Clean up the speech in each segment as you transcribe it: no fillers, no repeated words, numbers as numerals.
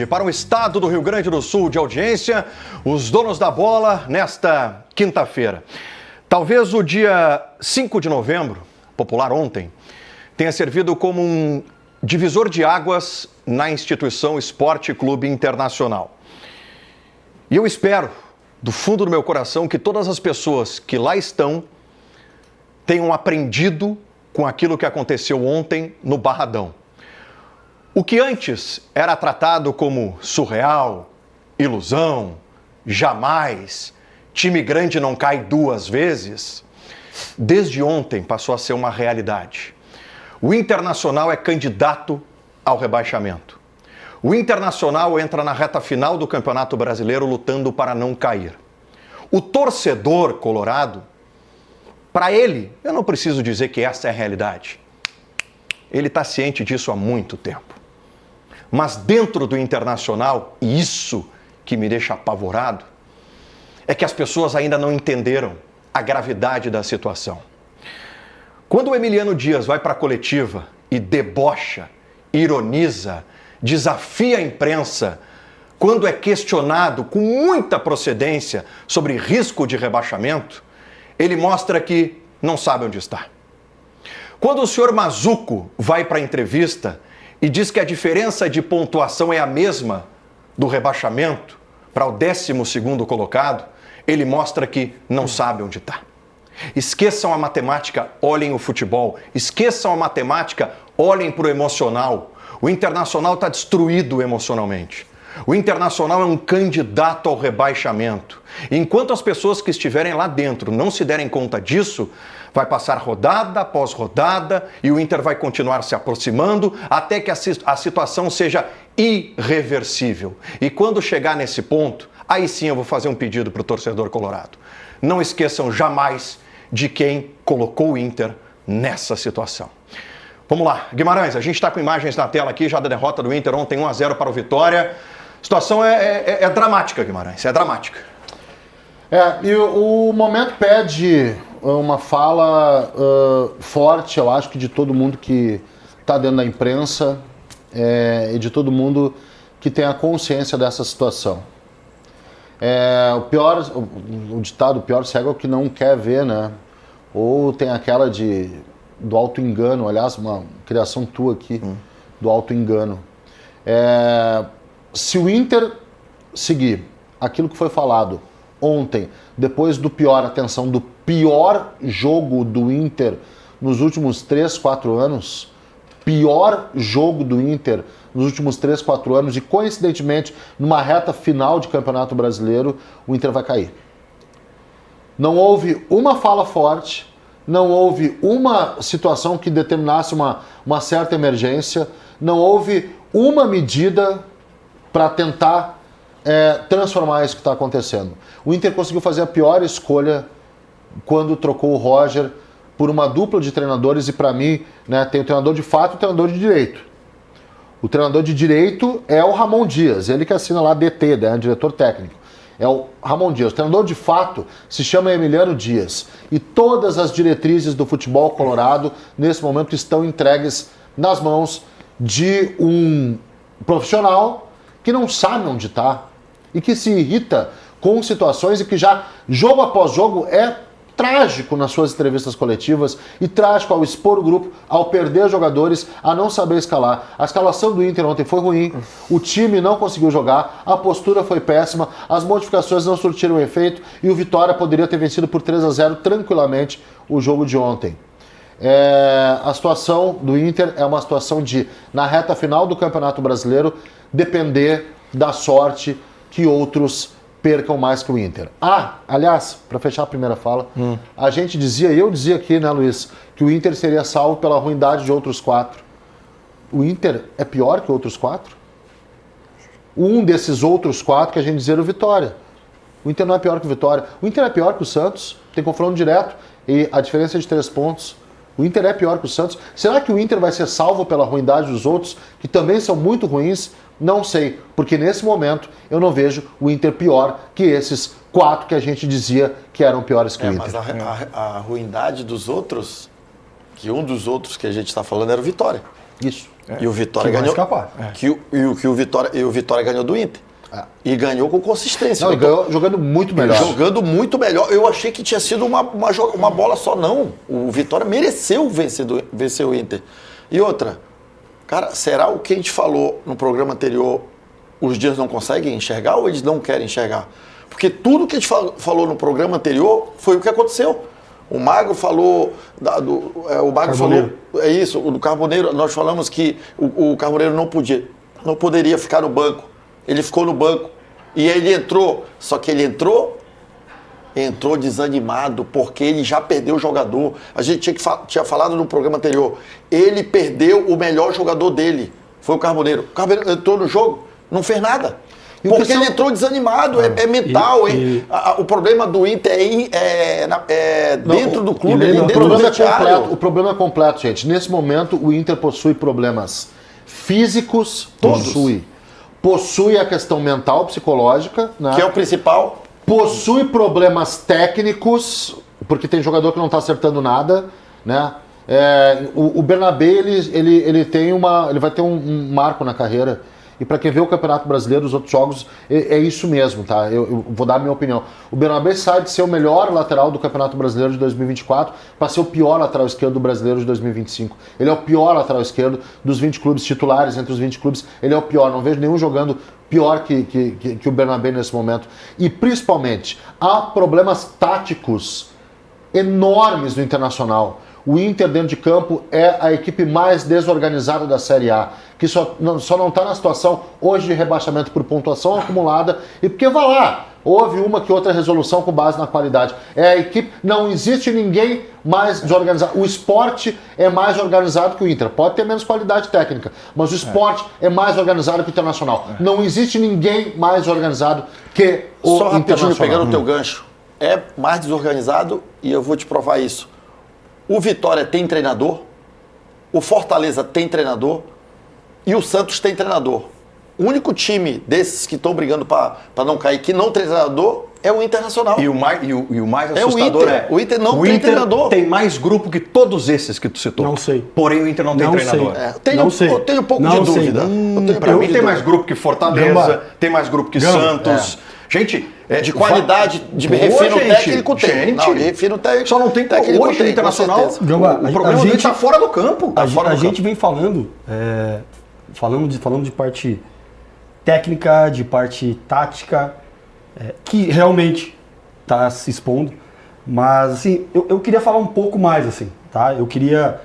Para o estado do Rio Grande do Sul de audiência, os donos da bola nesta quinta-feira. Talvez o dia 5 de novembro, popular ontem, tenha servido como um divisor de águas na instituição Esporte Clube Internacional. E eu espero, do fundo do meu coração, que todas as pessoas que lá estão tenham aprendido com aquilo que aconteceu ontem no Barradão. O que antes era tratado como surreal, ilusão, jamais, time grande não cai duas vezes, desde ontem passou a ser uma realidade. O Internacional é candidato ao rebaixamento. O Internacional entra na reta final do Campeonato Brasileiro lutando para não cair. O torcedor colorado, para ele, eu não preciso dizer que essa é a realidade. Ele está ciente disso há muito tempo. Mas dentro do Internacional, e isso que me deixa apavorado, é que as pessoas ainda não entenderam a gravidade da situação. Quando o Emiliano Dias vai para a coletiva e debocha, ironiza, desafia a imprensa, quando é questionado com muita procedência sobre risco de rebaixamento, ele mostra que não sabe onde está. Quando o senhor Mazuco vai para a entrevista e diz que a diferença de pontuação é a mesma do rebaixamento para o 12º colocado, ele mostra que não sabe onde está. Esqueçam a matemática, olhem o futebol. Esqueçam a matemática, olhem para o emocional. O Internacional está destruído emocionalmente. O Internacional é um candidato ao rebaixamento. Enquanto as pessoas que estiverem lá dentro não se derem conta disso, vai passar rodada após rodada e o Inter vai continuar se aproximando até que a situação seja irreversível. E quando chegar nesse ponto, aí sim eu vou fazer um pedido para o torcedor colorado. Não esqueçam jamais de quem colocou o Inter nessa situação. Vamos lá, Guimarães, a gente está com imagens na tela aqui já da derrota do Inter ontem 1-0 para o Vitória. A situação é dramática, Guimarães, é dramática. E o momento pede uma fala forte, eu acho que de todo mundo que está dentro da imprensa e de todo mundo que tem a consciência dessa situação. O ditado, o pior cego é o que não quer ver, né? Ou tem aquela do auto-engano, aliás, uma criação tua aqui, do auto-engano. Se o Inter seguir aquilo que foi falado ontem, depois do do pior jogo do Inter nos últimos 3, 4 anos, pior jogo do Inter nos últimos 3, 4 anos, e coincidentemente, numa reta final de Campeonato Brasileiro, o Inter vai cair. Não houve uma fala forte, não houve uma situação que determinasse uma certa emergência, não houve uma medida para tentar transformar isso que está acontecendo. O Inter conseguiu fazer a pior escolha quando trocou o Roger por uma dupla de treinadores e, para mim, né, tem o treinador de fato e o treinador de direito. O treinador de direito é o Ramon Dias, ele que assina lá DT, né, diretor técnico. É o Ramon Dias. O treinador de fato se chama Emiliano Dias. E todas as diretrizes do futebol colorado, nesse momento, estão entregues nas mãos de um profissional que não sabe onde está e que se irrita com situações e que já, jogo após jogo, é trágico nas suas entrevistas coletivas e trágico ao expor o grupo, ao perder jogadores, a não saber escalar. A escalação do Inter ontem foi ruim, o time não conseguiu jogar, a postura foi péssima, as modificações não surtiram efeito e o Vitória poderia ter vencido por 3-0 tranquilamente o jogo de ontem. A situação do Inter é uma situação de, na reta final do Campeonato Brasileiro, depender da sorte que outros percam mais que o Inter. Aliás, para fechar a primeira fala, a gente dizia, e eu dizia aqui, né, Luiz, que o Inter seria salvo pela ruindade de outros 4. O Inter é pior que outros 4? Um desses outros 4 que a gente dizia era o Vitória. O Inter não é pior que o Vitória. O Inter é pior que o Santos, tem confronto direto, e a diferença é de 3 pontos. O Inter é pior que o Santos. Será que o Inter vai ser salvo pela ruindade dos outros, que também são muito ruins? Não sei, porque nesse momento eu não vejo o Inter pior que esses 4 que a gente dizia que eram piores que o Inter. Mas a ruindade dos outros, que um dos outros que a gente está falando era o Vitória. Isso. E o Vitória que vai ganhou. escapar. O Vitória ganhou do Inter. E ganhou com consistência. Não, ganhou jogando muito melhor. Jogando muito melhor. Eu achei que tinha sido uma bola só, não. O Vitória mereceu vencer o Inter. E outra, cara, será o que a gente falou no programa anterior, os dias não conseguem enxergar ou eles não querem enxergar? Porque tudo que a gente falou no programa anterior foi o que aconteceu. O Magro falou, o Magro falou, é isso, o do Carboneiro, nós falamos que o Carboneiro não poderia ficar no banco. Ele ficou no banco e ele entrou, só que ele entrou desanimado, porque ele já perdeu o jogador. A gente tinha falado no programa anterior, ele perdeu o melhor jogador dele, foi o Carboneiro. O Carboneiro entrou no jogo, não fez nada. Porque ele entrou desanimado, é mental. O problema do Inter é dentro do clube, dentro do vestiário. O problema é completo, gente. Nesse momento, o Inter possui problemas físicos, possui a questão mental, psicológica, né? Que é o principal. Possui problemas técnicos, porque tem jogador que não está acertando nada, né? O Bernabé, ele vai ter um marco na carreira. E para quem vê o Campeonato Brasileiro, os outros jogos, é isso mesmo, tá? Eu vou dar a minha opinião. O Bernabé sai de ser o melhor lateral do Campeonato Brasileiro de 2024 para ser o pior lateral esquerdo do Brasileiro de 2025. Ele é o pior lateral esquerdo dos 20 clubes titulares, entre os 20 clubes, ele é o pior. Não vejo nenhum jogando pior que o Bernabé nesse momento. E principalmente, há problemas táticos enormes no Internacional. O Inter dentro de campo é a equipe mais desorganizada da Série A, que só não está na situação hoje de rebaixamento por pontuação acumulada, e porque vai lá, houve uma que outra resolução com base na qualidade. É a equipe, não existe ninguém mais desorganizado. O Sport é mais organizado que o Inter, pode ter menos qualidade técnica, mas o Sport é mais organizado que o Internacional. Não existe ninguém mais organizado que o Só rapidinho, Internacional. pegando o teu gancho, é mais desorganizado e eu vou te provar isso. O Vitória tem treinador, o Fortaleza tem treinador e o Santos tem treinador. O único time desses que estão brigando para não cair, que não tem treinador, é o Internacional. E o mais assustador o Inter não tem treinador. Tem mais grupo que todos esses que tu citou. Não sei. Porém, o Inter não tem treinador. Eu tenho um pouco de dúvida. Para mim tem mais grupo que Fortaleza, tem mais grupo que Santos. Gente, de qualidade, de refino técnico tem. Não, de refino técnico. Só não tem técnico hoje no Internacional. O problema dele está fora do campo. A gente vem falando de parte técnica, de parte tática, que realmente está se expondo. Mas assim, eu queria falar um pouco mais, assim, tá? Eu queria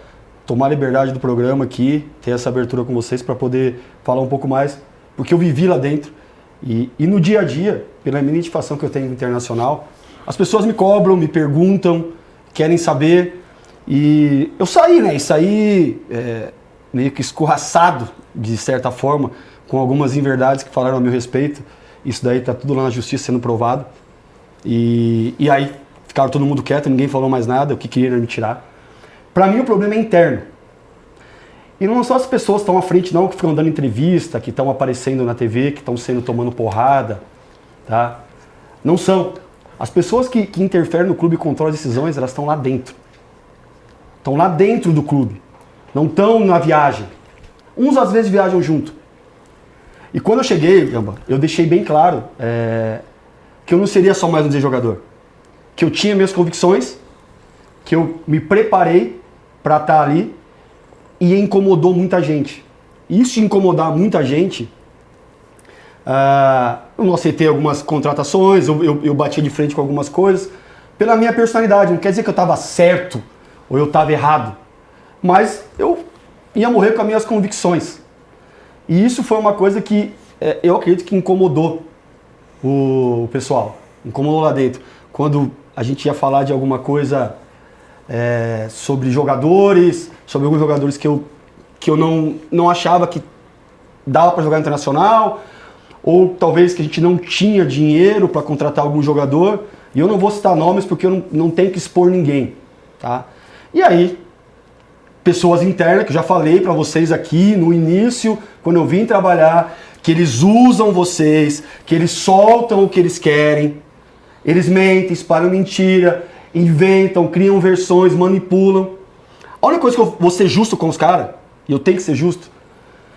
tomar a liberdade do programa aqui, ter essa abertura com vocês para poder falar um pouco mais, porque eu vivi lá dentro. E no dia a dia, pela minha identificação que eu tenho no Internacional, as pessoas me cobram, me perguntam, querem saber. E eu saí, né? E saí meio que escorraçado, de certa forma, com algumas inverdades que falaram a meu respeito. Isso daí tá tudo lá na justiça sendo provado. E aí ficaram todo mundo quieto, ninguém falou mais nada, o que queriam me tirar. Para mim o problema é interno. E não são as pessoas que estão à frente não, que ficam dando entrevista, que estão aparecendo na TV, que estão tomando porrada, tá? Não são. As pessoas que interferem no clube e controlam as decisões, elas estão lá dentro. Estão lá dentro do clube. Não estão na viagem. Uns às vezes viajam junto. E quando eu cheguei, eu deixei bem claro que eu não seria só mais um jogador. Que eu tinha minhas convicções, que eu me preparei para estar ali, e incomodou muita gente. Isso de incomodar muita gente, eu não aceitei algumas contratações, eu bati de frente com algumas coisas, pela minha personalidade. Não quer dizer que eu estava certo ou eu estava errado, mas eu ia morrer com as minhas convicções. E isso foi uma coisa que eu acredito que incomodou o pessoal, incomodou lá dentro. Quando a gente ia falar de alguma coisa sobre jogadores, sobre alguns jogadores que eu não achava que dava para jogar internacional, ou talvez que a gente não tinha dinheiro para contratar algum jogador, e eu não vou citar nomes porque eu não tenho que expor ninguém, tá? E aí, pessoas internas, que eu já falei para vocês aqui no início, quando eu vim trabalhar, que eles usam vocês, que eles soltam o que eles querem, eles mentem, espalham mentira, inventam, criam versões, manipulam. A única coisa que eu vou ser justo com os caras, e eu tenho que ser justo,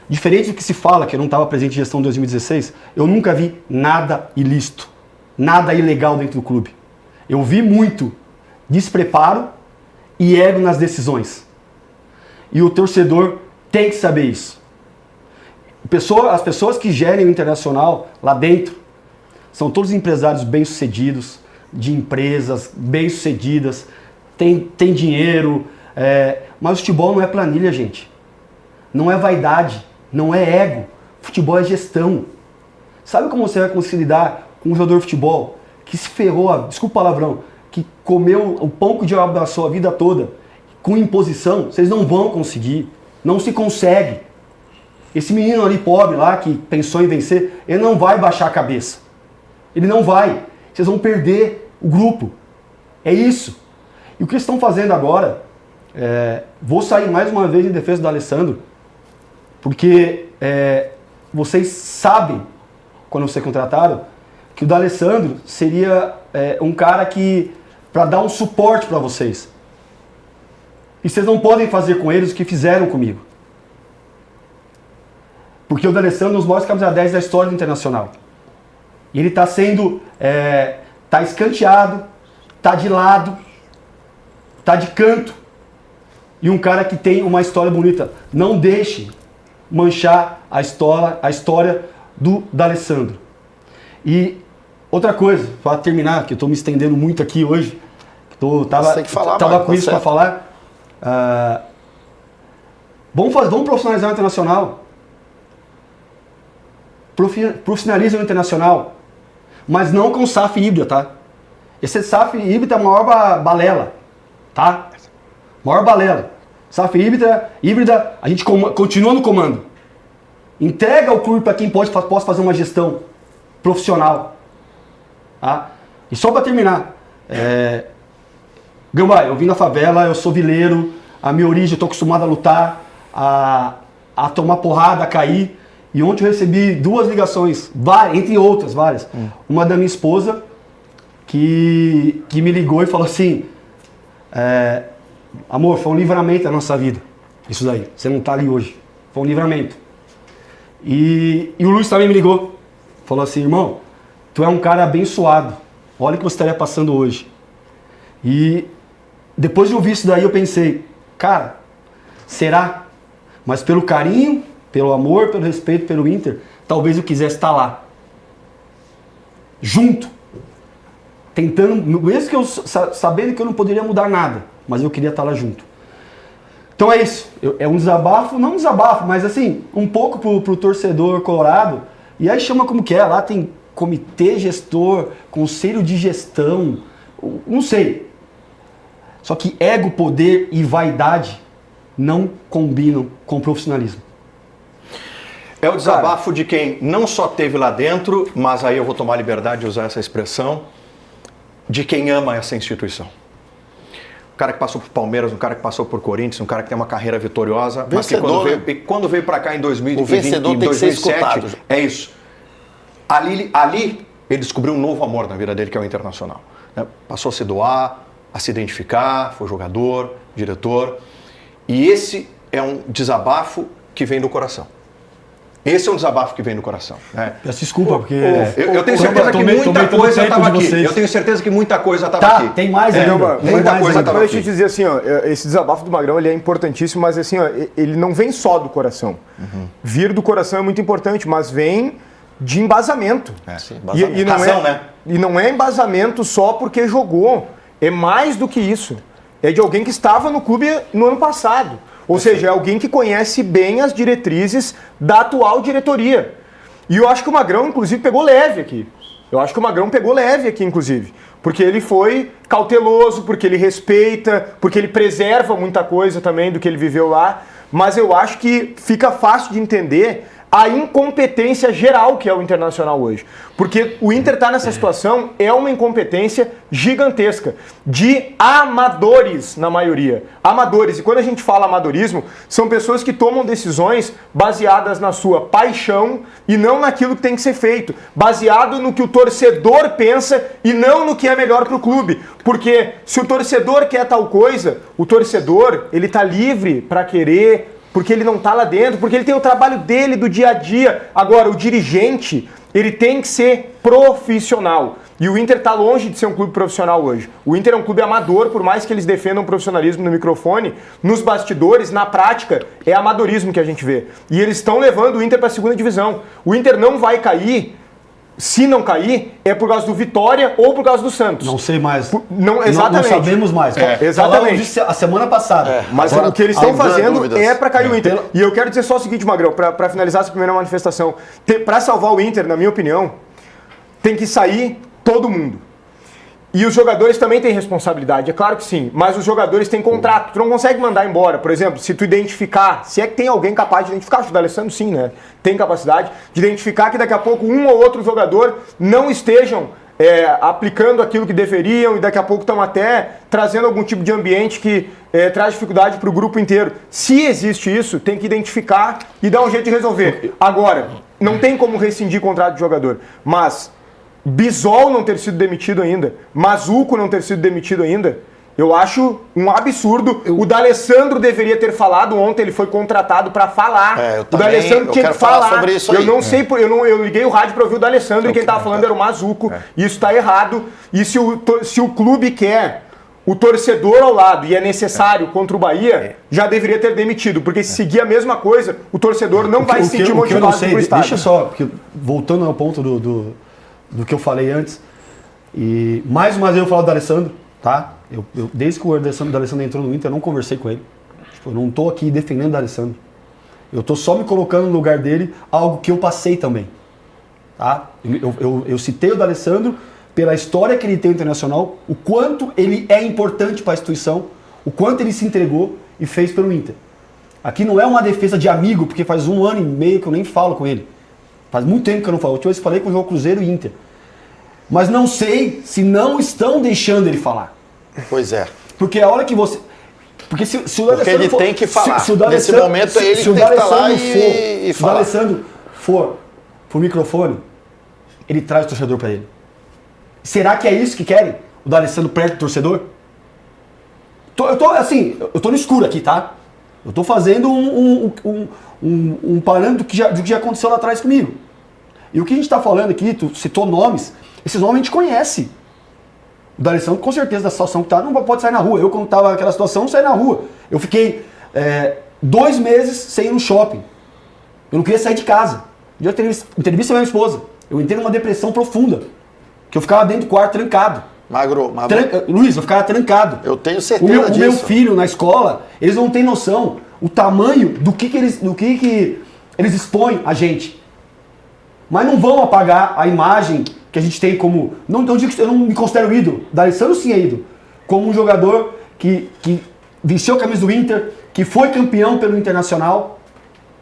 diferente do que se fala, que eu não estava presente em gestão de 2016, eu nunca vi nada ilícito, nada ilegal dentro do clube. Eu vi muito despreparo e ego nas decisões. E o torcedor tem que saber isso. As pessoas que gerem o Internacional lá dentro são todos empresários bem-sucedidos, de empresas bem-sucedidas, tem dinheiro, mas o futebol não é planilha, gente. Não é vaidade, não é ego. Futebol é gestão. Sabe como você vai conseguir lidar com um jogador de futebol que se ferrou, desculpa o palavrão, que comeu o pão que o diabo amassou a vida toda, com imposição? Vocês não vão conseguir. Não se consegue. Esse menino ali pobre lá, que pensou em vencer, ele não vai baixar a cabeça. Ele não vai. Vocês vão perder o grupo. É isso. E o que eles estão fazendo agora, vou sair mais uma vez em defesa do Alessandro, porque vocês sabem, quando vocês contrataram, que o D'Alessandro seria um cara que, para dar um suporte para vocês. E vocês não podem fazer com eles o que fizeram comigo. Porque o D'Alessandro é um dos maiores camisa 10 da história do Internacional. E ele está sendo, está escanteado, está de lado, está de canto. E um cara que tem uma história bonita. Não deixe manchar a história do D'Alessandro. E outra coisa, para terminar, que eu estou me estendendo muito aqui hoje, tava com isso para falar. Vamos profissionalizar o Internacional. Profissionaliza o Internacional. Mas não com SAF híbrida, tá? Esse SAF híbrida é a maior balela, tá? Maior balela. SAF híbrida, a gente continua no comando. Entrega o clube para quem possa fazer uma gestão profissional. Tá? E só para terminar, Gambá, eu vim da favela, eu sou vileiro, a minha origem, eu estou acostumado a lutar, a tomar porrada, a cair. E ontem eu recebi 2 ligações, entre outras, várias. Uma da minha esposa, que me ligou e falou assim, amor, foi um livramento da nossa vida. Isso daí, você não está ali hoje. Foi um livramento. E o Luiz também me ligou. Falou assim, irmão, tu é um cara abençoado. Olha o que você estaria passando hoje. E depois de ouvir isso daí eu pensei, cara, será? Mas pelo carinho, pelo amor, pelo respeito, pelo Inter, talvez eu quisesse estar lá. Junto. Tentando, mesmo que eu sabendo que eu não poderia mudar nada, mas eu queria estar lá junto. Então é isso. É um desabafo, não um desabafo, mas assim, um pouco pro torcedor colorado. E aí chama como que é, lá tem comitê gestor, conselho de gestão, não sei. Só que ego, poder e vaidade não combinam com profissionalismo. É o desabafo de quem não só teve lá dentro, mas aí eu vou tomar a liberdade de usar essa expressão, de quem ama essa instituição. Um cara que passou por Palmeiras, um cara que passou por Corinthians, um cara que tem uma carreira vitoriosa, vencedor, mas que quando veio para cá em 2020, o vencedor tem 2007, que ser escutado. É isso. Ali ele descobriu um novo amor na vida dele, que é o Internacional. Passou a se doar, a se identificar, foi jogador, diretor. E esse é um desabafo que vem do coração. Esse é um desabafo que vem do coração. Peço desculpa, porque... Eu tenho certeza que muita coisa estava aqui. Eu tenho certeza que muita coisa estava aqui. Tem mais ainda. Muita coisa estava aqui. Deixa eu te dizer assim, ó, esse desabafo do Magrão ele é importantíssimo, mas assim, ó, ele não vem só do coração. Vir do coração é muito importante, mas vem de embasamento. Sim, embasamento. Razão, né? E não é embasamento só porque jogou. É mais do que isso. É de alguém que estava no clube no ano passado. Ou seja, é alguém que conhece bem as diretrizes da atual diretoria. E eu acho que o Magrão, inclusive, pegou leve aqui. Inclusive. Porque ele foi cauteloso, porque ele respeita, porque ele preserva muita coisa também do que ele viveu lá. Mas eu acho que fica fácil de entender a incompetência geral que é o Internacional hoje. Porque o Inter está nessa situação, é uma incompetência gigantesca, de amadores na maioria. Amadores, e quando a gente fala amadorismo, são pessoas que tomam decisões baseadas na sua paixão e não naquilo que tem que ser feito, baseado no que o torcedor pensa e não no que é melhor para o clube. Porque se o torcedor quer tal coisa, o torcedor ele está livre para querer porque ele não tá lá dentro, porque ele tem o trabalho dele do dia a dia. Agora, o dirigente, ele tem que ser profissional. E o Inter tá longe de ser um clube profissional hoje. O Inter é um clube amador, por mais que eles defendam o profissionalismo no microfone, nos bastidores, na prática, é amadorismo que a gente vê. E eles estão levando o Inter para a segunda divisão. O Inter não vai cair. Se não cair, é por causa do Vitória ou por causa do Santos. Não sei mais. Não, exatamente. Não sabemos mais. Exatamente. Falaram disso a semana passada. Mas Agora, o que eles estão ainda há fazendo dúvidas. é para cair o Inter. E eu quero dizer só o seguinte, Magrão, para finalizar essa primeira manifestação. Para salvar o Inter, na minha opinião, tem que sair todo mundo. E os jogadores também têm responsabilidade, é claro que sim, mas os jogadores têm contrato, tu não consegue mandar embora. Por exemplo, se tu identificar, se é que tem alguém capaz de identificar, acho que o D'Alessandro sim, né? Tem capacidade de identificar que daqui a pouco um ou outro jogador não estejam aplicando aquilo que deveriam e daqui a pouco estão até trazendo algum tipo de ambiente que traz dificuldade para o grupo inteiro. Se existe isso, tem que identificar e dar um jeito de resolver. Agora, não tem como rescindir contrato de jogador, mas Bisol não ter sido demitido ainda, Mazuco não ter sido demitido ainda, eu acho um absurdo. O D'Alessandro deveria ter falado ontem, ele foi contratado para falar. O D'Alessandro tinha que falar. Sobre isso eu aí. não sei, eu liguei o rádio para ouvir o D'Alessandro e quem estava falando era o Mazuco. Isso está errado. E se o clube quer o torcedor ao lado e é necessário contra o Bahia, já deveria ter demitido, porque se seguir a mesma coisa, o torcedor não vai se sentir motivado para o estádio. Deixa só, porque voltando ao ponto do que eu falei antes, e mais uma vez eu falo do D'Alessandro, tá? Desde que o D'Alessandro entrou no Inter, eu não conversei com ele. Tipo, eu não tô aqui defendendo o D'Alessandro. Eu tô só me colocando no lugar dele, algo que eu passei também. Tá? Eu citei o D'Alessandro pela história que ele tem no Internacional, o quanto ele é importante para a instituição, o quanto ele se entregou e fez pelo Inter. Aqui não é uma defesa de amigo, porque faz 1 ano e meio que eu nem falo com ele. Faz muito tempo que eu não falo. A última vez que falei com o João Cruzeiro e Inter. Mas não sei se não estão deixando ele falar. Pois é. Porque a hora que você... Porque se o D'Alessandro Porque ele tem que falar. Nesse momento ele tem que estar lá e Se o falar. D'Alessandro for pro microfone, ele traz o torcedor para ele. Será que é isso que querem? O D'Alessandro perto do torcedor? Eu tô no escuro aqui, tá? Eu tô fazendo um parâmetro do que já aconteceu lá atrás comigo. E o que a gente tá falando aqui, tu citou nomes, esses nomes a gente conhece. O D'Alessandro, com certeza, da situação que tá, não pode sair na rua. Eu, quando tava naquela situação, não saí na rua. Eu fiquei 2 meses sem ir no shopping. Eu não queria sair de casa. Eu entrevista a minha esposa. Eu entrei numa depressão profunda. Que eu ficava dentro do quarto trancado. Magro. Luiz, eu ficava trancado. Eu tenho certeza disso. O meu filho na escola, eles não têm noção o tamanho do que eles expõem a gente. Mas não vão apagar a imagem que a gente tem como... Não digo que eu não me considero ídolo. D'Alessandro sim é ídolo. Como um jogador que vestiu a camisa do Inter, que foi campeão pelo Internacional.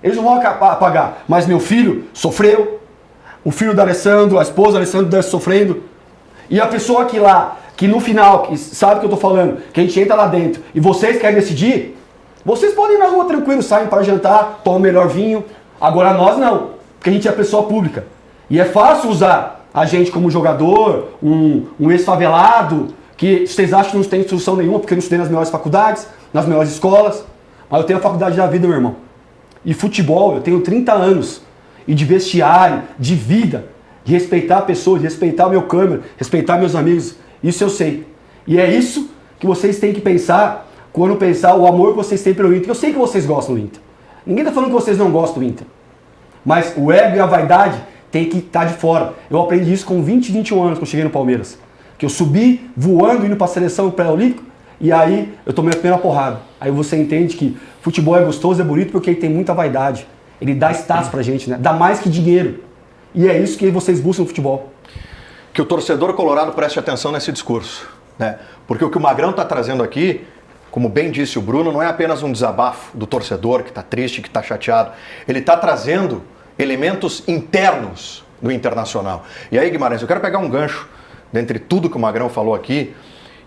Eles não vão apagar. Mas meu filho sofreu. O filho do D'Alessandro, a esposa do D'Alessandro deve sofrendo. E a pessoa que no final, que sabe o que eu tô falando, que a gente entra lá dentro e vocês querem decidir, vocês podem ir na rua tranquilo, saem para jantar, tomam o melhor vinho. Agora nós não, porque a gente é pessoa pública. E é fácil usar a gente como jogador, um ex-favelado, que vocês acham que não tem instrução nenhuma, porque eu não estudei nas melhores faculdades, nas melhores escolas, mas eu tenho a faculdade da vida, meu irmão. E futebol, eu tenho 30 anos. E de vestiário, de vida, de respeitar a pessoa, de respeitar o meu câmera, respeitar meus amigos. Isso eu sei. E é isso que vocês têm que pensar quando pensar o amor que vocês têm pelo Inter. Eu sei que vocês gostam do Inter. Ninguém está falando que vocês não gostam do Inter. Mas o ego e a vaidade tem que estar de fora. Eu aprendi isso com 20, 21 anos, quando eu cheguei no Palmeiras. Que eu subi voando, indo para a seleção pré-olímpica, e aí eu tomei a primeira porrada. Aí você entende que futebol é gostoso, é bonito, porque ele tem muita vaidade. Ele dá status pra gente, né? Dá mais que dinheiro. E é isso que vocês buscam no futebol. Que o torcedor colorado preste atenção nesse discurso, né? Porque o que o Magrão está trazendo aqui, como bem disse o Bruno, não é apenas um desabafo do torcedor que está triste, que está chateado. Ele está trazendo elementos internos do Internacional. E aí, Guimarães, eu quero pegar um gancho dentre tudo que o Magrão falou aqui,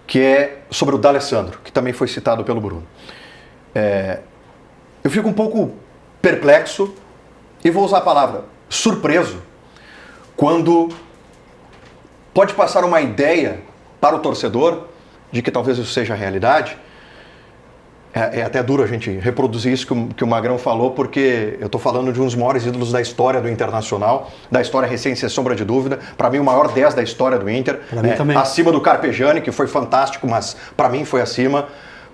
que é sobre o D'Alessandro, que também foi citado pelo Bruno. Eu fico um pouco perplexo, e vou usar a palavra surpreso, quando pode passar uma ideia para o torcedor de que talvez isso seja a realidade, É até duro a gente reproduzir isso que o Magrão falou, porque eu estou falando de um dos maiores ídolos da história do Internacional, da história recente, sem sombra de dúvida. Para mim, o maior 10 da história do Inter. Pra mim também. Acima do Carpegiani, que foi fantástico, mas para mim foi acima.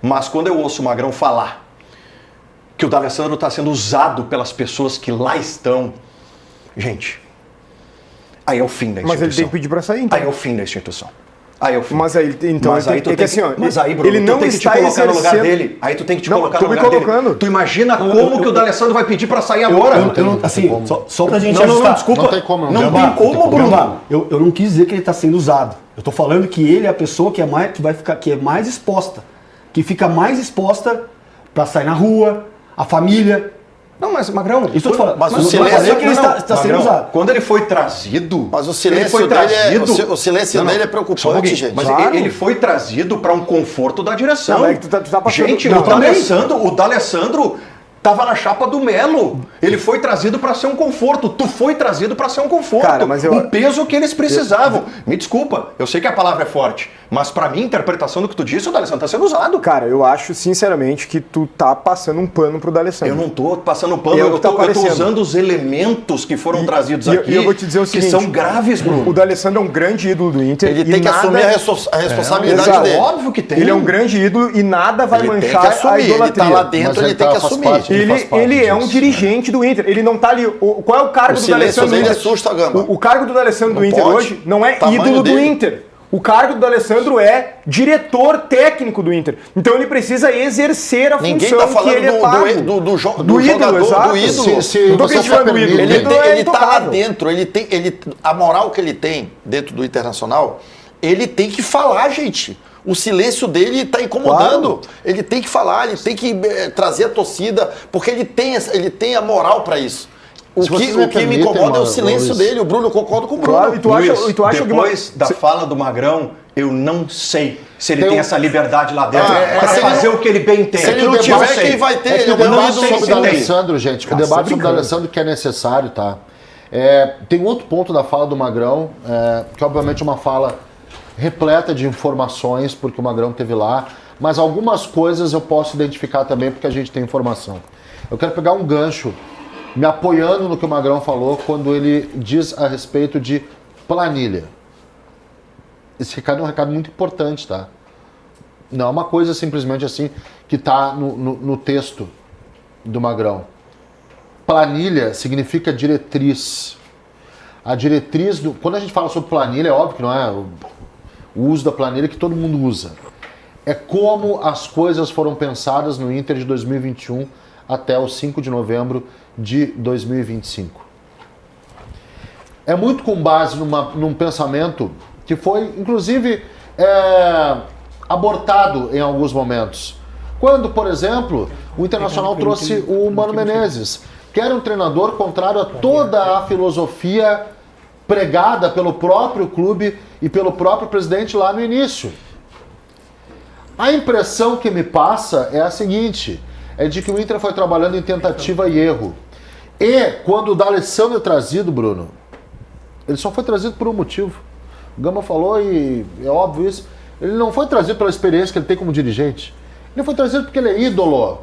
Mas quando eu ouço o Magrão falar que o D'Alessandro está sendo usado pelas pessoas que lá estão, gente, aí é o fim da instituição. Mas ele tem que pedir para sair, então. Aí é o fim da instituição. Aí é o fim. Mas aí, então, mas aí tu tem que, assim, ó, mas aí, Bruno, ele não tu tem que te está colocar no lugar exercendo- dele. Aí tu tem que te Não, colocar tô no me lugar colocando. dele. Tu imagina como que o D'Alessandro vai pedir pra sair agora? Assim, só pra gente Não, ajustar. desculpa. Não tem como, Não Gambá. tem como, Bruno. Gambá, eu não quis dizer que ele está sendo usado. Eu estou falando que ele é a pessoa que é mais exposta, que fica mais exposta para sair na rua, a família. Não, mas Magrão, Isso eu tô falando. Mas o eu silêncio- falei que ele não, está sendo Magrão, usado. quando ele foi trazido, Mas o ele silêncio foi dele trazido. o silêncio dele é preocupante, só um pouquinho. gente. Mas Claro. ele foi trazido para um conforto da direção. Não, mas é que tu tá passando- Gente, Não, o D'Alessandro tava na chapa do Melo. Ele foi trazido para ser um conforto. Tu foi trazido para ser um conforto. Cara, mas o peso que eles precisavam. Me desculpa, eu sei que a palavra é forte, mas para mim, a interpretação do que tu disse, o D'Alessandro tá sendo usado. Cara, eu acho, sinceramente, que tu tá passando um pano pro D'Alessandro. Eu não tô passando pano, É o eu que tá tô parecendo. usando os elementos que foram trazidos aqui, E eu vou te dizer o seguinte, que são graves, Bruno. O D'Alessandro é um grande ídolo do Inter. Ele e tem que nada- assumir a responsabilidade Exato. dele. Óbvio que tem. Ele é um grande ídolo e nada vai Ele tem que manchar a assumir, ele idolatria. tá lá dentro, Mas ele ele tem que faz assumir. parte. Ele faz parte Ele é um disso. dirigente do Inter. Ele não tá ali. Qual é o cargo O do silêncio D'Alessandro? dele no Inter? assusta a Gamba. O cargo do D'Alessandro do Não Inter pode. hoje não é Tamanho ídolo do dele. Inter. O cargo do D'Alessandro é diretor técnico do Inter. Então ele precisa exercer a Ninguém função tá falando que ele é pago. do ídolo, jogador, exato. do ídolo. Se Não tô você criticando só o ídolo. permite- O ídolo é Ele tá lá intocável. dentro, a moral que ele tem dentro do Internacional, ele tem que falar, gente. O silêncio dele tá incomodando. Ele tem que falar, ele tem que trazer a torcida, porque ele tem a moral para isso. O Se vocês que me me permitem, incomoda é o mano, silêncio Luiz. dele. O Bruno, eu concordo com o Bruno. Claro, e tu acha, Luiz, e tu acha depois que da fala do Magrão, eu não sei se ele Tem tem um- essa liberdade lá dentro mas para se ele fazer não- o que ele bem entende. se ele não Eu tiver, sei. quem vai ter? É que Ele o não debate sei sobre se o tem. D'Alessandro, gente, o Cara, debate tô sobre o brincando. D'Alessandro que é necessário, tá? Tem outro ponto da fala do Magrão, que obviamente é uma fala repleta de informações, porque o Magrão teve lá, mas algumas coisas eu posso identificar também, porque a gente tem informação. Eu quero pegar um gancho, me apoiando no que o Magrão falou, quando ele diz a respeito de planilha. Esse recado é um recado muito importante, tá? Não é uma coisa simplesmente assim que está no texto do Magrão. Planilha significa diretriz. A diretriz, quando a gente fala sobre planilha, é óbvio que não é o uso da planilha que todo mundo usa. É como as coisas foram pensadas no Inter de 2021 até o 5 de novembro de 2025. É muito com base num pensamento que foi, inclusive, abortado em alguns momentos. Quando, por exemplo, o Internacional trouxe o Mano Menezes, que era um treinador contrário a toda a filosofia pregada pelo próprio clube e pelo próprio presidente lá no início. A impressão que me passa é a seguinte, é de que o Inter foi trabalhando em tentativa e erro. E quando o D'Alessandro é trazido, Bruno, ele só foi trazido por um motivo. O Gama falou e é óbvio isso. Ele não foi trazido pela experiência que ele tem como dirigente. Ele foi trazido porque ele é ídolo.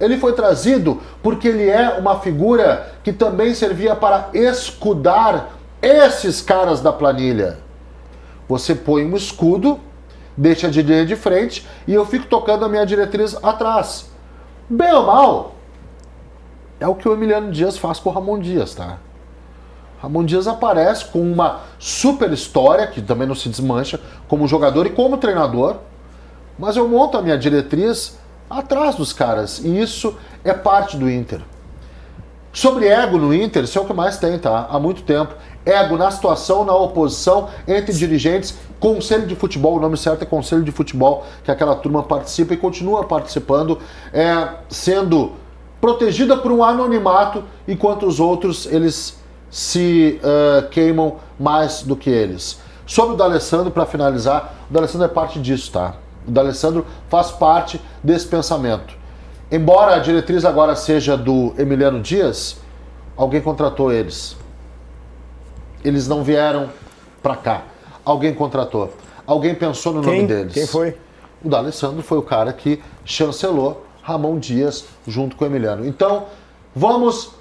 Ele foi trazido porque ele é uma figura que também servia para escudar esses caras da planilha. Você põe um escudo, deixa a linha de frente e eu fico tocando a minha diretriz atrás. Bem ou mal, é o que o Emiliano Dias faz com o Ramon Dias, tá? Ramon Dias aparece com uma super história, que também não se desmancha, como jogador e como treinador, mas eu monto a minha diretriz atrás dos caras, e isso é parte do Inter. Sobre ego no Inter, isso é o que mais tem, tá? Há muito tempo. Ego na situação, na oposição, entre dirigentes, conselho de futebol, o nome certo é conselho de futebol, que aquela turma participa e continua participando, sendo protegida por um anonimato, enquanto os outros, eles se queimam mais do que eles. Sobre o D'Alessandro, para finalizar, o D'Alessandro é parte disso, tá? O D'Alessandro faz parte desse pensamento. Embora a diretriz agora seja do Emiliano Dias, alguém contratou eles. Eles não vieram para cá. Alguém contratou. Alguém pensou no nome deles. Quem foi? O D'Alessandro foi o cara que chancelou Ramon Dias junto com o Emiliano. Então, vamos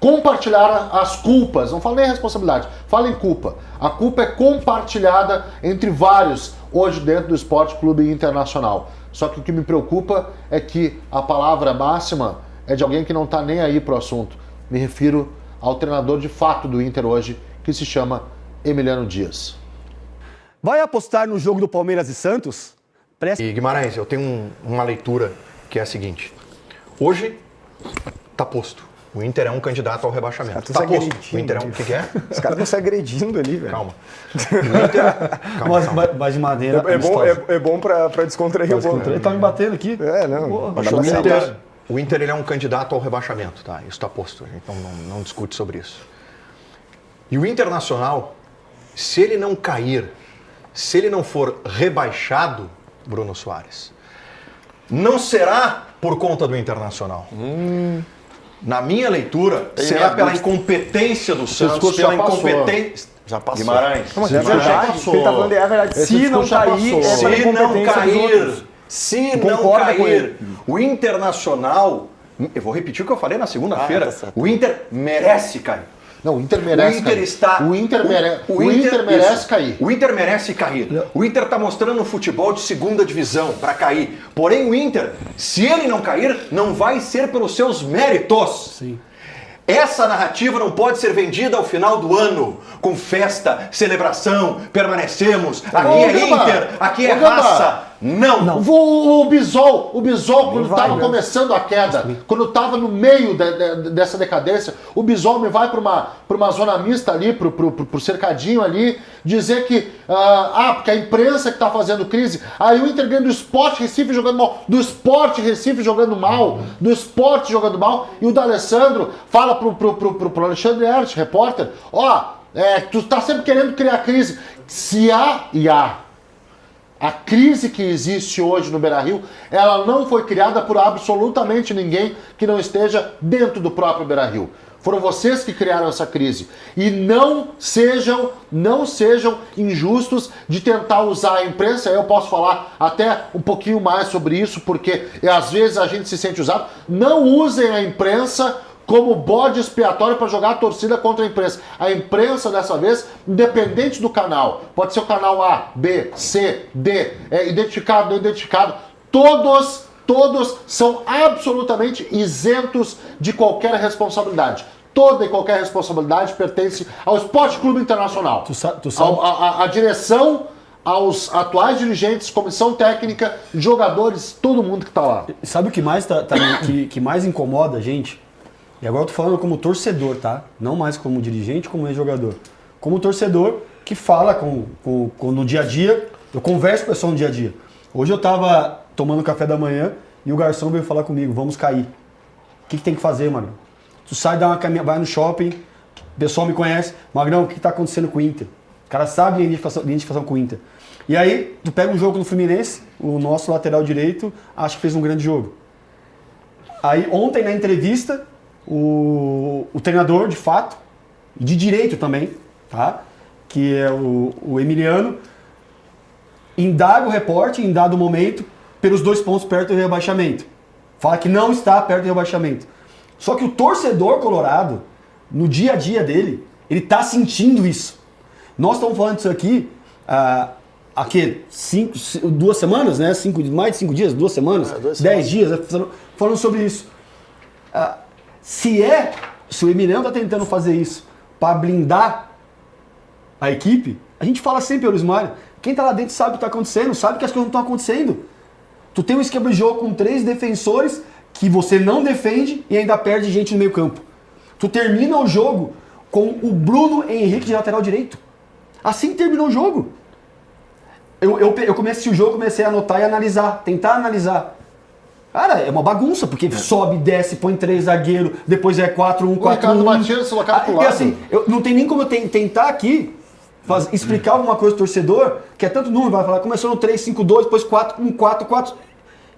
compartilhar as culpas, não falo nem responsabilidade, falo em culpa. A culpa é compartilhada entre vários hoje dentro do Esporte Clube Internacional. Só que o que me preocupa é que a palavra máxima é de alguém que não está nem aí pro assunto. Me refiro ao treinador de fato do Inter hoje, que se chama Emiliano Dias. Vai apostar no jogo do Palmeiras e Santos? E Guimarães, eu tenho uma leitura que é a seguinte. Hoje tá posto. O Inter é um candidato ao rebaixamento. Tá posto. O Inter é um... O que é? Os caras estão se agredindo ali, velho. Calma. O Inter... Calma. Mas de maneira É bom pra descontrair o bom. Ele tá me batendo aqui. Não. O Inter ele é um candidato ao rebaixamento, tá? Isso tá posto. A gente não discute sobre isso. E o Internacional, se ele não cair, se ele não for rebaixado, Bruno Soares, não será por conta do Internacional. Na minha leitura, será pela incompetência do Santos, pela incompetência... Já passou. Guimarães. Mas é verdade. O que ele tá falando é a verdade. Se não cair, é pela incompetência se não cair, o Internacional... Eu vou repetir o que eu falei na segunda-feira. O Inter merece cair. Não, o Inter merece cair. O Inter merece cair. O Inter merece cair. O Inter está mostrando um futebol de segunda divisão para cair. Porém, o Inter, se ele não cair, não vai ser pelos seus méritos. Sim. Essa narrativa não pode ser vendida ao final do ano, com festa, celebração, permanecemos, aqui é Inter, aqui é raça. Não. O Bisol quando estava começando a queda, quando estava no meio dessa decadência, o Bisol me vai para uma zona mista ali, pro cercadinho ali, dizer que, porque a imprensa que está fazendo crise, aí o Inter ganha do Sport Recife jogando mal, do Sport Recife jogando mal, do Sport jogando mal, e o D'Alessandro fala pro Alexandre Ernst, repórter, tu tá sempre querendo criar crise. Se há a crise que existe hoje no Beira-Rio, ela não foi criada por absolutamente ninguém que não esteja dentro do próprio Beira-Rio. Foram vocês que criaram essa crise. E não sejam injustos de tentar usar a imprensa. Eu posso falar até um pouquinho mais sobre isso, porque às vezes a gente se sente usado. Não usem a imprensa como bode expiatório para jogar a torcida contra a imprensa. A imprensa, dessa vez, independente do canal, pode ser o canal A, B, C, D, identificado, não identificado, todos são absolutamente isentos de qualquer responsabilidade. Toda e qualquer responsabilidade pertence ao Esporte Clube Internacional. Tu sabe? A direção, aos atuais dirigentes, comissão técnica, jogadores, todo mundo que está lá. Sabe o que mais, que mais incomoda a gente? E agora eu tô falando como torcedor, tá? Não mais como dirigente, como ex-jogador. Como torcedor que fala no dia a dia, eu converso com o pessoal no dia a dia. Hoje eu tava tomando café da manhã e o garçom veio falar comigo, vamos cair. O que tem que fazer, Magrão? Tu sai, dá uma caminhada, vai no shopping, o pessoal me conhece, Magrão, o que tá acontecendo com o Inter? O cara sabe a identificação com o Inter. E aí, tu pega um jogo no Fluminense, o nosso lateral direito, acho que fez um grande jogo. Aí ontem na entrevista, o treinador, de fato, de direito também, tá? Que é o Emiliano, indaga o repórter, em dado momento, pelos 2 pontos perto do rebaixamento. Fala que não está perto do rebaixamento. Só que o torcedor colorado, no dia a dia dele, ele está sentindo isso. Nós estamos falando disso aqui, aqui 2 semanas, né? Mais de 5 dias, 2 semanas, 10 dias, falando sobre isso. Se o Emiliano está tentando fazer isso para blindar a equipe, a gente fala sempre, Luiz Mário, quem está lá dentro sabe o que está acontecendo, sabe que as coisas não estão acontecendo. Tu tem um esquema de jogo com 3 defensores que você não defende e ainda perde gente no meio campo. Tu termina o jogo com o Bruno Henrique de lateral direito. Assim terminou o jogo. Eu comecei o jogo, comecei a anotar e analisar, tentar analisar. Cara, é uma bagunça, porque sobe, desce, põe 3 zagueiros, depois é 4-1, 4-1. O Ricardo Matias se colocar pro lado. Assim, não tem nem como eu tentar aqui explicar alguma coisa ao torcedor, que é tanto número, vai falar, começou no 3-5-2, depois 4-1-4-4,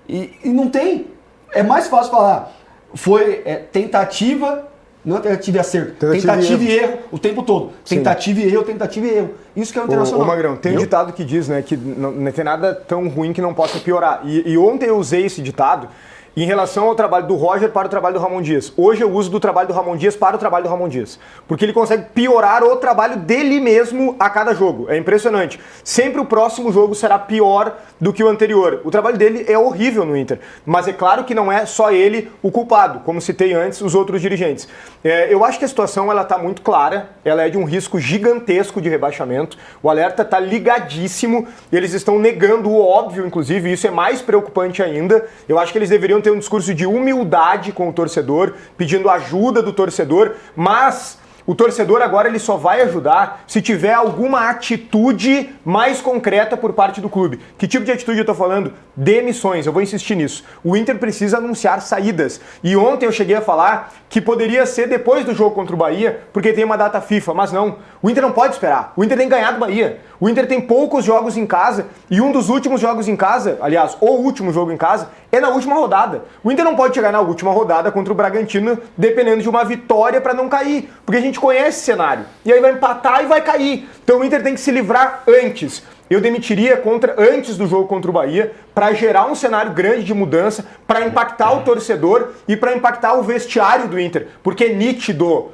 e não tem. É mais fácil falar, foi tentativa, não é tentativa e acerto, tentativa e erro o tempo todo. Sim. Tentativa e erro. Isso que é o Internacional. Ô Magrão, tem um ditado que diz, né, que não tem nada tão ruim que não possa piorar. E ontem eu usei esse ditado em relação ao trabalho do Roger para o trabalho do Ramon Dias. Hoje eu uso do trabalho do Ramon Dias para o trabalho do Ramon Dias. Porque ele consegue piorar o trabalho dele mesmo a cada jogo. É impressionante. Sempre o próximo jogo será pior do que o anterior. O trabalho dele é horrível no Inter. Mas é claro que não é só ele o culpado, como citei antes, os outros dirigentes. Eu acho que a situação está muito clara. Ela é de um risco gigantesco de rebaixamento. O alerta está ligadíssimo. Eles estão negando o óbvio, inclusive. Isso é mais preocupante ainda. Eu acho que eles deveriam ter um discurso de humildade com o torcedor, pedindo ajuda do torcedor, mas o torcedor agora ele só vai ajudar se tiver alguma atitude mais concreta por parte do clube. Que tipo de atitude eu tô falando? Demissões, eu vou insistir nisso. O Inter precisa anunciar saídas. E ontem eu cheguei a falar que poderia ser depois do jogo contra o Bahia, porque tem uma data FIFA, mas não. O Inter não pode esperar. O Inter tem que ganhar do Bahia. O Inter tem poucos jogos em casa e um dos últimos jogos em casa, aliás, o último jogo em casa, é na última rodada. O Inter não pode chegar na última rodada contra o Bragantino dependendo de uma vitória para não cair, porque a gente conhece esse cenário. E aí vai empatar e vai cair. Então o Inter tem que se livrar antes. Eu demitiria antes do jogo contra o Bahia para gerar um cenário grande de mudança, para impactar o torcedor e para impactar o vestiário do Inter, porque é nítido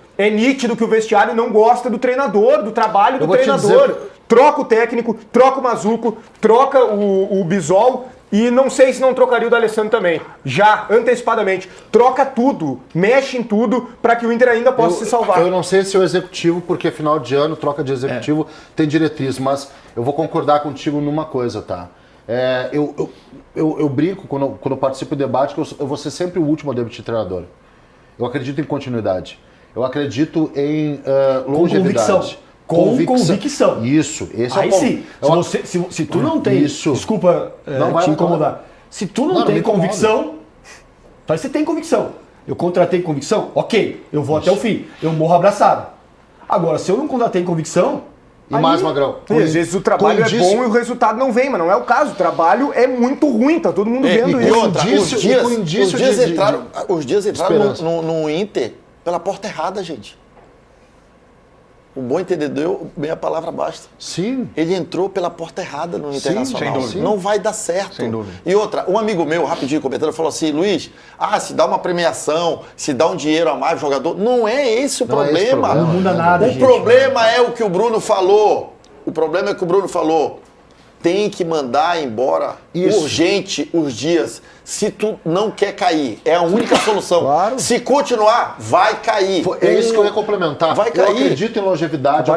que o vestiário não gosta do treinador, do trabalho do treinador. Troca o técnico, troca o Mazuco, troca o Bisol e não sei se não trocaria o D'Alessandro também. Já, antecipadamente. Troca tudo, mexe em tudo para que o Inter ainda possa se salvar. Eu não sei se é o executivo, porque final de ano, troca de executivo, tem diretriz, mas eu vou concordar contigo numa coisa, tá? Eu brinco quando eu participo do debate que eu vou ser sempre o último a demitir treinador. Eu acredito em continuidade. Eu acredito em longevidade. Com convicção. Isso, esse aí é o ponto. Sim, se tu não tem... Isso. Desculpa não vai te incomodar. Se tu não tem convicção... Então você tem convicção. Eu contratei convicção? Ok, eu vou até o fim. Eu morro abraçado. Agora, se eu não contratei convicção... E mais, Magrão. Às vezes o trabalho é bom e o resultado não vem, mas não é o caso. O trabalho é muito ruim, tá todo mundo vendo isso. Os dias entraram no Inter pela porta errada, gente. O bom entendedor, bem a palavra basta. Sim. Ele entrou pela porta errada no Internacional. Sem dúvida. Não vai dar certo. Sem dúvida. E outra, um amigo meu, rapidinho comentando, falou assim, Luiz, se dá uma premiação, se dá um dinheiro a mais pro jogador, não é esse o problema. Não muda nada, O problema é o que o Bruno falou. Tem que mandar embora urgente os dias. Se tu não quer cair, é a única solução. Claro. Se continuar, vai cair. É isso que eu ia complementar. Vai cair. Eu acredito em longevidade,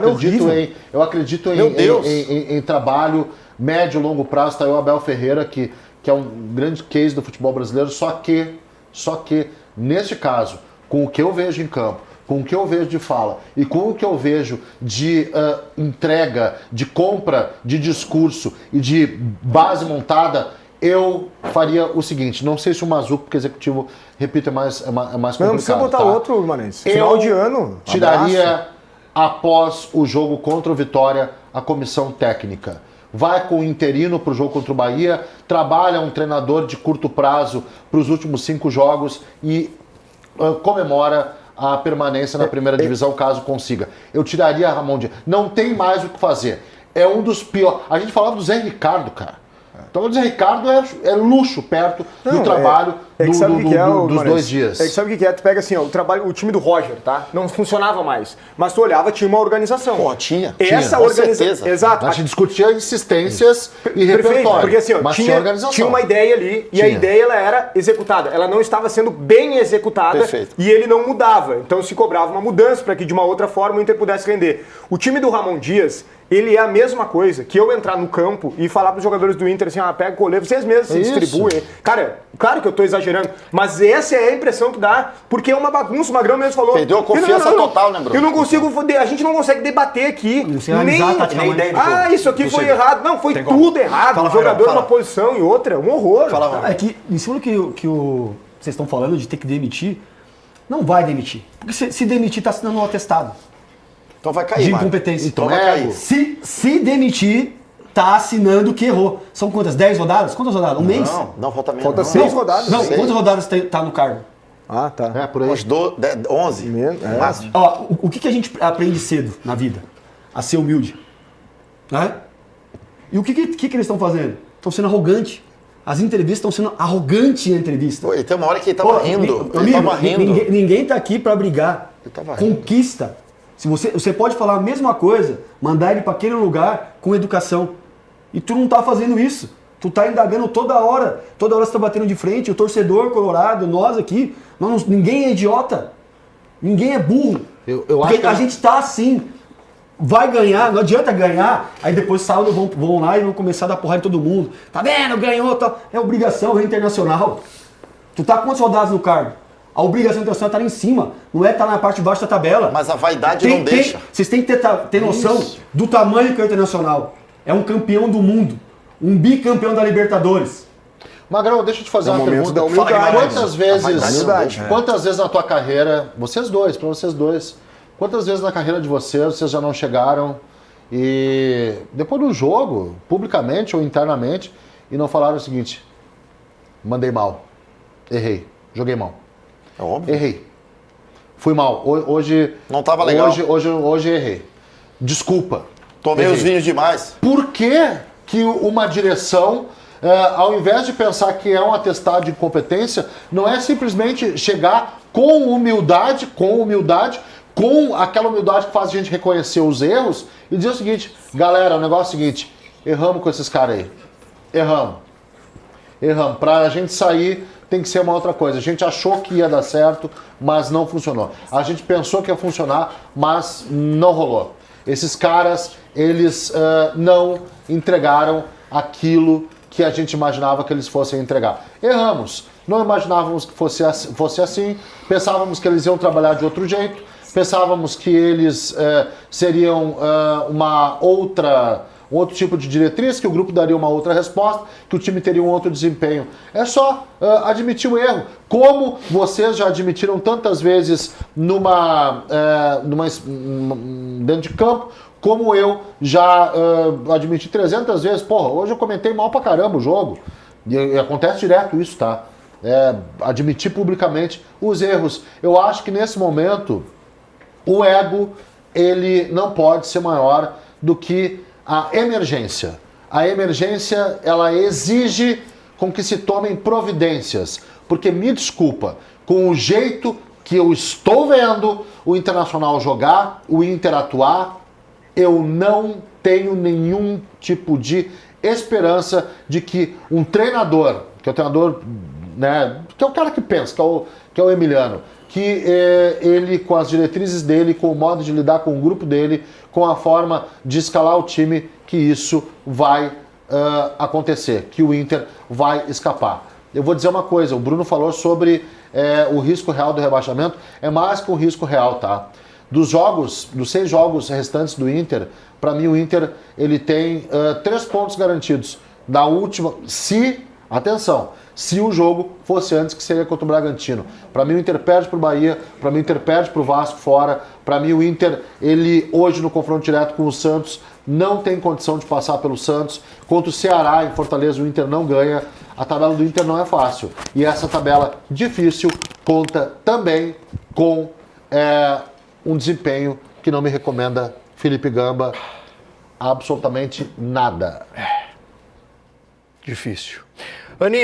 eu acredito em trabalho médio e longo prazo. Tá aí o Abel Ferreira, que é um grande case do futebol brasileiro, só que, neste caso, com o que eu vejo em campo, com o que eu vejo de fala e com o que eu vejo de entrega, de compra, de discurso e de base montada, eu faria o seguinte, não sei se o Mazuco, porque executivo, repito, é mais complicado. Não precisa botar outro, Manense. Final de ano. Tiraria, após o jogo contra o Vitória, a comissão técnica. Vai com o interino para o jogo contra o Bahia, trabalha um treinador de curto prazo para os últimos 5 jogos e comemora a permanência na primeira divisão, caso consiga. Eu tiraria a Ramon Dias. Não tem mais o que fazer. É um dos piores. A gente falava do Zé Ricardo, cara. Então o Zé Ricardo é luxo perto do trabalho dos 2 dias. É que sabe o que é? Tu pega assim, ó, o time do Roger, tá? Não funcionava mais. Mas tu olhava, tinha uma organização. Pô, tinha. Essa organização. Exato. A gente discutia insistências e repertório. Porque assim, ó, tinha uma ideia ali e a ideia ela era executada. Ela não estava sendo bem executada. Perfeito. E ele não mudava. Então se cobrava uma mudança para que de uma outra forma o Inter pudesse render. O time do Ramon Dias, ele é a mesma coisa que eu entrar no campo e falar para os jogadores do Inter assim, pega o coleiro, vocês mesmos se distribuem. Cara, claro que eu tô exagerando, mas essa é a impressão que dá, porque é uma bagunça, o Magrão mesmo falou. Perdeu a confiança total, né, Bruno? Eu não consigo, a gente não consegue debater aqui. Nem ideia de isso aqui foi errado. Não, foi tudo errado. O jogador numa posição e outra, um horror. É que, em cima do que vocês estão falando de ter que demitir, não vai demitir. Porque se demitir, tá assinando um atestado. Então vai cair, de incompetência. Então vai cair. Se demitir, tá assinando que errou. São quantas? 10 rodadas? Quantas rodadas? Um mês? Não, falta menos. Falta 6 rodadas. Não, quantas rodadas tá no cargo? Tá. Por aí. Uns 11. Máximo. Ó, o que a gente aprende cedo na vida? A ser humilde. Né? E o que eles estão fazendo? Estão sendo arrogantes. As entrevistas estão sendo arrogantes na entrevista. Pô, e tem uma hora que ele tava rindo. Ele Amigo, tava rindo. ninguém tá aqui pra brigar. Ele tava rindo. Conquista. Se você pode falar a mesma coisa, mandar ele pra aquele lugar com educação. E tu não tá fazendo isso. Tu tá indagando toda hora você tá batendo de frente, o torcedor colorado, nós aqui. Ninguém é idiota. Ninguém é burro. Eu Porque acho que a gente tá assim. Vai ganhar, não adianta ganhar, aí depois sábado vão lá e vão começar a dar porrada em todo mundo. Tá vendo? Ganhou, tá. É obrigação, é internacional. Tu tá com quantos soldados no cargo? A obrigação internacional tá lá em cima, não é estar na parte de baixo da tabela. Mas a vaidade não deixa. Vocês têm que ter noção Isso. do tamanho que é o internacional. É um campeão do mundo, um bicampeão da Libertadores. Magrão, deixa eu te fazer É o uma momento pergunta. da humildade. Quantas vezes na tua carreira, vocês dois, quantas vezes na carreira de vocês já não chegaram e depois do jogo, publicamente ou internamente, e não falaram o seguinte: mandei mal, errei, joguei mal, É óbvio. errei, fui mal, hoje Não tava legal. hoje errei, desculpa. Tomei errei. os vinhos demais. Por que uma direção, ao invés de pensar que é um atestado de incompetência, não é simplesmente chegar com humildade, com aquela humildade que faz a gente reconhecer os erros e dizer o seguinte: galera, o negócio é o seguinte, erramos com esses caras aí. Erramos. Pra gente sair tem que ser uma outra coisa. A gente achou que ia dar certo, mas não funcionou. A gente pensou que ia funcionar, mas não rolou. Esses caras, eles não entregaram aquilo que a gente imaginava que eles fossem entregar. Erramos. Não imaginávamos que fosse assim. Pensávamos que eles iam trabalhar de outro jeito. Pensávamos que eles seriam um outro tipo de diretriz, que o grupo daria uma outra resposta, que o time teria um outro desempenho. É só admitir o erro. Como vocês já admitiram tantas vezes dentro de campo, como eu já admiti 300 vezes. Porra, hoje eu comentei mal pra caramba o jogo. E acontece direto isso, tá? Admitir publicamente os erros. Eu acho que nesse momento o ego, ele não pode ser maior do que a emergência. A emergência, ela exige com que se tomem providências. Porque, me desculpa, com o jeito que eu estou vendo o Internacional jogar, o Inter atuar, eu não tenho nenhum tipo de esperança de que um treinador, que é o treinador, né, que é o cara que pensa, que é o Emiliano, que ele, com as diretrizes dele, com o modo de lidar com o grupo dele, com a forma de escalar o time, que isso vai acontecer, que o Inter vai escapar. Eu vou dizer uma coisa, o Bruno falou sobre o risco real do rebaixamento, é mais que um risco real, tá? Dos 6 jogos restantes do Inter, para mim o Inter ele tem 3 pontos garantidos. Da última, se o jogo fosse antes, que seria contra o Bragantino. Para mim o Inter perde pro Bahia, para mim o Inter perde pro Vasco fora, para mim o Inter, ele hoje no confronto direto com o Santos, não tem condição de passar pelo Santos. Contra o Ceará em Fortaleza o Inter não ganha. A tabela do Inter não é fácil. E essa tabela difícil conta também com um desempenho que não me recomenda Felipe Gamba absolutamente nada. Difícil. Aninha.